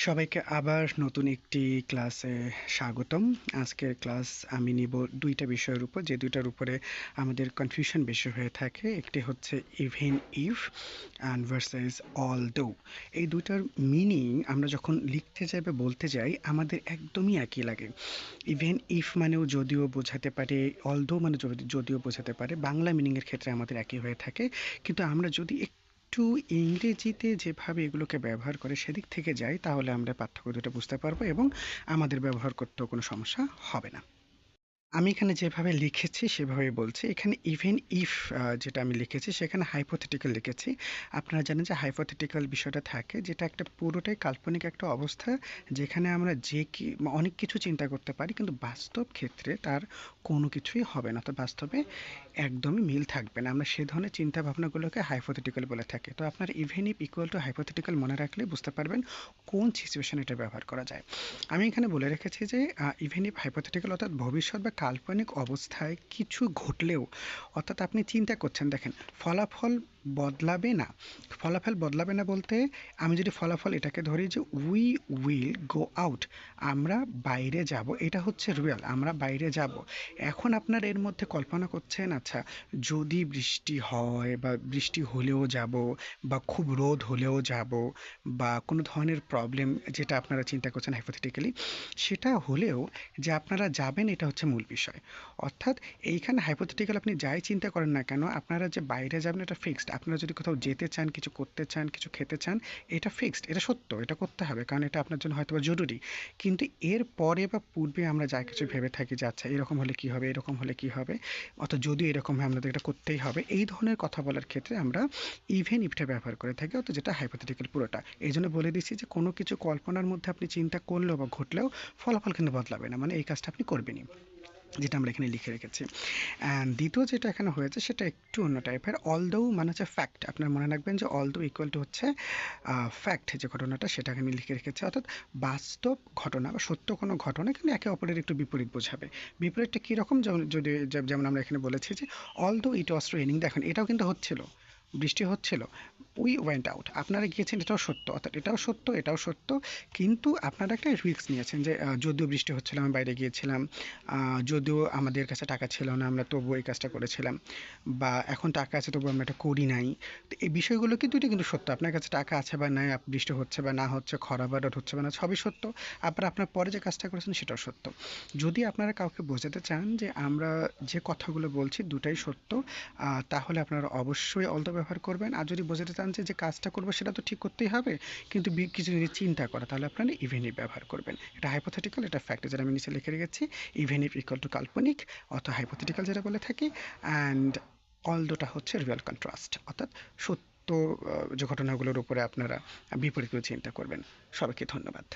সবাইকে আবার নতুন একটি ক্লাসে স্বাগতম। আজকের ক্লাস আমি নিব দুইটা বিষয়ের উপর, যে দুইটার উপরে আমাদের কনফিউশন বেশি হয়ে থাকে। একটি হচ্ছে even if and versus although. এই দুইটার মিনিং আমরা যখন লিখতে যাই বা বলতে যাই আমাদের একদমই একই লাগে। ইভেন ইফ মানেও যদিও বোঝাতে পারে, অলদো মানে যদিও বোঝাতে পারে, বাংলা মিনিংয়ের ক্ষেত্রে আমাদের একই হয়ে থাকে। কিন্তু আমরা যদি একটু ইংরেজিতে যেভাবে এগুলোকে ব্যবহার করে সেদিক থেকে যাই, তাহলে আমরা পার্থক্য দুটো বুঝতে পারবো এবং আমাদের ব্যবহার করতেও কোনো সমস্যা হবে না। আমি এখানে যেভাবে লিখেছি সেভাবেই বলছি। এখানে ইভেন ইফ যেটা আমি লিখেছি সেখানে হাইপোথেটিক্যাল লিখেছি। আপনারা জানেন যে হাইপোথেটিক্যাল বিষয়টা থাকে, যেটা একটা পুরোটাই কাল্পনিক একটা অবস্থা, যেখানে আমরা অনেক কিছু চিন্তা করতে পারি, কিন্তু বাস্তব ক্ষেত্রে তার কোনো কিছুই হবে না। তো বাস্তবে একদমই মিল থাকবে না। আমরা সে ধরনের চিন্তা ভাবনাগুলোকে হাইপোথেটিক্যাল বলে থাকি। তো আপনার even if equal to hypothetical মনে রাখলে বুঝতে পারবেন কোন সিচুয়েশনে এটা ব্যবহার করা যায়। আমি এখানে বলে রেখেছি যে ইভেন ইফ হাইপোথেটিক্যাল অর্থাৎ ভবিষ্যৎ বা কাল্পনিক অবস্থায় কিছু ঘটলেও, অর্থাৎ আপনি চিন্তা করছেন, দেখেন ফলাফল বদলাবে না। ফলাফল বদলাবে না বলতে, আমি যদি ফলাফল এটাকে ধরি যে উই উইল গো আউট, আমরা বাইরে যাব, এটা হচ্ছে রিয়েল, আমরা বাইরে যাব। এখন আপনার এর মধ্যে কল্পনা করছেন, আচ্ছা যদি বৃষ্টি হয় বা বৃষ্টি হলেও যাব, বা খুব রোদ হলেও যাব, বা কোনো ধরনের প্রবলেম যেটা আপনারা চিন্তা করছেন হাইপোথেটিক্যালি, সেটা হলেও যে আপনারা যাবেন এটা হচ্ছে মূল বিষয়। অর্থাৎ এইখানে হাইপোথেটিক্যাল আপনি যাই চিন্তা করেন না কেন, আপনারা যে বাইরে যাবেন এটা ফিক্সড। আপনারা যদি কোথাও যেতে চান, কিছু করতে চান, কিছু খেতে চান, এটা ফিক্সড, এটা সত্য, এটা করতে হবে, কারণ এটা আপনার জন্য হয়তো বা জরুরি। কিন্তু এর পরে বা পূর্বে আমরা যা কিছু ভেবে থাকি যে আচ্ছা এরকম হলে কি হবে, এরকম হলে কি হবে, অর্থাৎ যদি এরকম হয় আমাদের এটা করতেই হবে, এই ধরনের কথা বলার ক্ষেত্রে আমরা ইভেন ইফটা ব্যবহার করে থাকি, অর্থাৎ যেটা হাইপোথেটিক্যাল পুরোটা। এই জন্য বলে দিচ্ছি যে কোনো কিছু কল্পনার মধ্যে আপনি চিন্তা করলেও বা ঘটলেও ফলাফল কিন্তু বদলাবে না, মানে এই কাজটা আপনি করবেনই, যেটা আমরা এখানে লিখে রেখেছি। অ্যান্ড দ্বিতীয় যেটা এখানে হয়েছে সেটা একটু অন্য টাইপের। অলদো মানে হচ্ছে ফ্যাক্ট। আপনারা মনে রাখবেন যে অলদো ইকুয়াল টু হচ্ছে ফ্যাক্ট, যে ঘটনাটা সেটা আমি লিখে রেখেছি, অর্থাৎ বাস্তব ঘটনা বা সত্য কোনো ঘটনা কিন্তু একে অপরের একটু বিপরীত বোঝাবে। বিপরীতটা কীরকম, যেমন আমরা এখানে বলেছি যে অলদো ইট ওয়াজ রেইনিং, দেখেন এটাও কিন্তু হচ্ছিল, বৃষ্টি হচ্ছিল, উই ওয়েন্ট আউট, আপনারা গিয়েছেন, এটাও সত্য, অর্থাৎ এটাও সত্য, এটাও সত্য। কিন্তু আপনারা একটা রিস্ক নিয়েছেন যে যদিও বৃষ্টি হচ্ছিল আমি বাইরে গিয়েছিলাম, যদিও আমাদের কাছে টাকা ছিল না আমরা তবুও এই কাজটা করেছিলাম, বা এখন টাকা আছে তবুও আমরা এটা করি নাই। তো এই বিষয়গুলো কিন্তু এটা কিন্তু সত্য, আপনার কাছে টাকা আছে বা নাই, বৃষ্টি হচ্ছে বা না হচ্ছে, খরা বা রোদ হচ্ছে বা না, সবই সত্য। আবার আপনার পরে যে কাজটা করেছেন সেটাও সত্য। যদি আপনারা কাউকে বোঝাতে চান যে আমরা যে কথাগুলো বলছি দুটাই সত্য, তাহলে আপনারা অবশ্যই অলদো ব্যবহার করবেন। আর যদি বোঝাতে চান যে যে কাজটা করবো সেটা তো ঠিক করতেই হবে, কিন্তু কিছু যদি চিন্তা করা, তাহলে আপনারা ইভেন ইফ ব্যবহার করবেন। এটা হাইপোথেটিক্যাল, এটা ফ্যাক্ট, যেটা আমি নিচে লিখে রেখেছি। ইভেন ইফ ইকুয়াল টু কাল্পনিক অথবা হাইপোথেটিক্যাল যেটা বলে থাকি, অ্যান্ড অলদোটা হচ্ছে রিয়েল কন্ট্রাস্ট, অর্থাৎ সত্য যে ঘটনাগুলোর উপরে আপনারা বিপরীত করে চিন্তা করবেন। সবাইকে ধন্যবাদ।